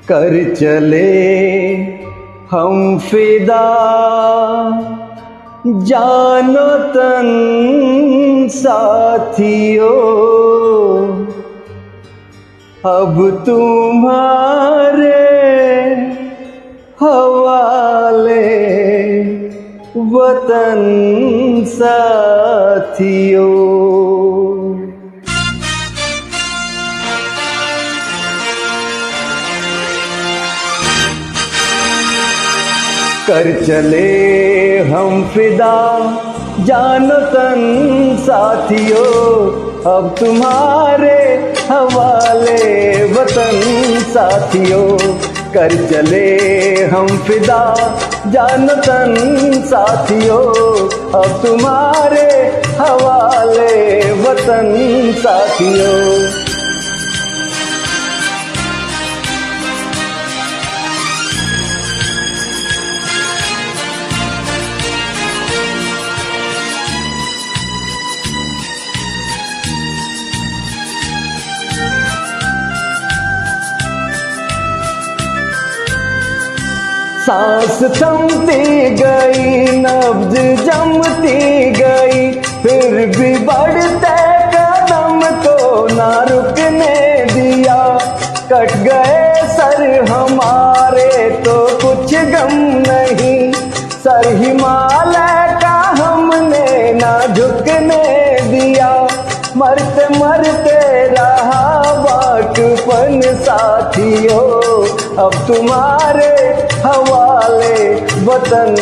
कर चले हम फिदा जानो तन साथियों, अब तुम्हारे हवाले वतन साथियों। कर चले हम फिदा जानो तन साथियों, अब तुम्हारे हवाले वतन साथियों। कर चले हम फिदा जानो तन साथियों, अब तुम्हारे हवाले वतन साथियों। सांस थमती गई, नब्ज जमती गई, फिर भी बढ़ते कदम को ना रुकने दिया। कट गए सर हमारे तो कुछ गम नहीं, सर हिमालय का हमने ना झुकने दिया। मरते मरते रहा वाकपन साथियों, अब तुम्हारे हवाले वतन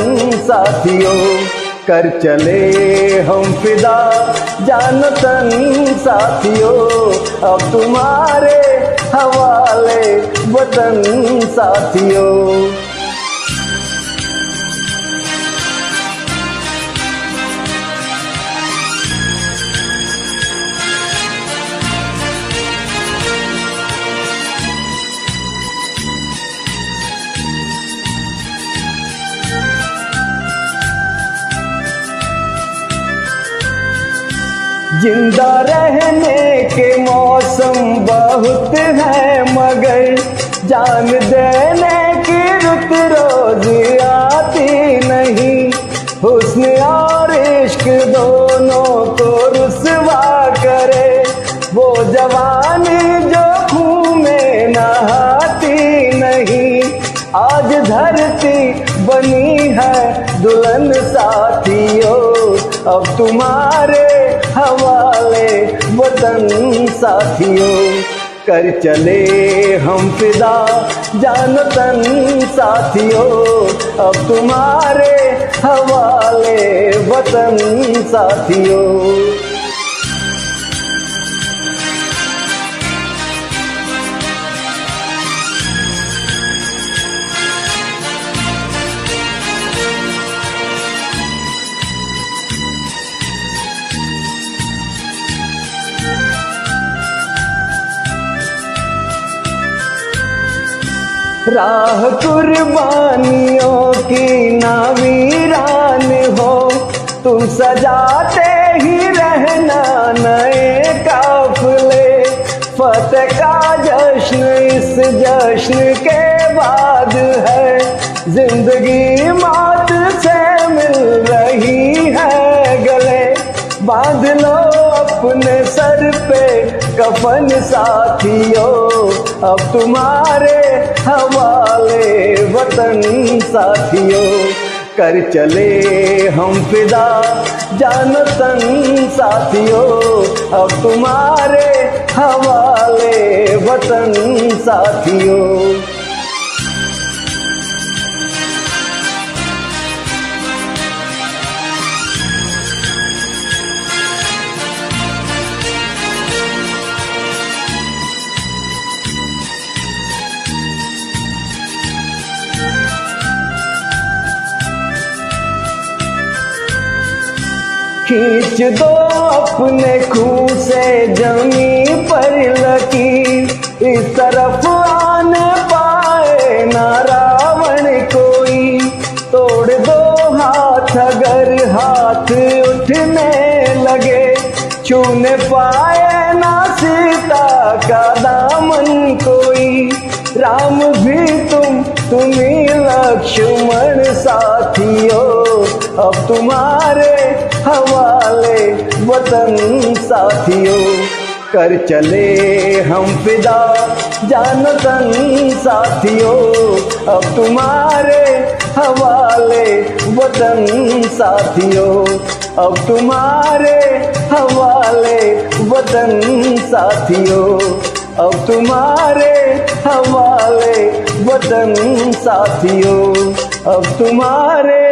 साथियों। कर चले हम फिदा जानो तन साथियों, अब तुम्हारे हवाले वतन साथियों। जिंदा रहने के मौसम बहुत है, मगर जान देने की रुत रोज आती नहीं। हुस्न और इश्क दोनों को रुसवा करे वो जवानी जो खून में नहाती नहीं। आज धरती बनी है दुल्हन साथियों, अब तुम्हारे हवाले वतन साथियों। कर चले हम फिदा जानो तन साथियों, अब तुम्हारे हवाले वतन साथियों। राह कुर्बानियों की ना वीरान हो, तुम सजाते ही रहना नए काफिले। फतेह का जश्न इस जश्न के बाद है, जिंदगी मौत से मिल रही है गले। बांध लो अपने सर पे कफन साथियों, अब तुम्हारे हवाले वतन साथियों। कर चले हम फिदा जानो तन साथियों, अब तुम्हारे हवाले वतन साथियों। खींच दो अपने खून से जमी पर लकीर, इस तरफ आने पाए ना रावण कोई। तोड़ दो हाथ अगर हाथ उठने लगे, छूने पाए ना सीता का दामन कोई। राम भी तुम्ही लक्ष्मण साथियों, अब तुम्हारे हवाले वतन साथियों। कर चले हम फिदा जान तन साथियों, अब तुम्हारे हवाले वतन साथियों, अब तुम्हारे हवाले वतन साथियों, अब तुम्हारे हवाले वतन साथियों, अब तुम्हारे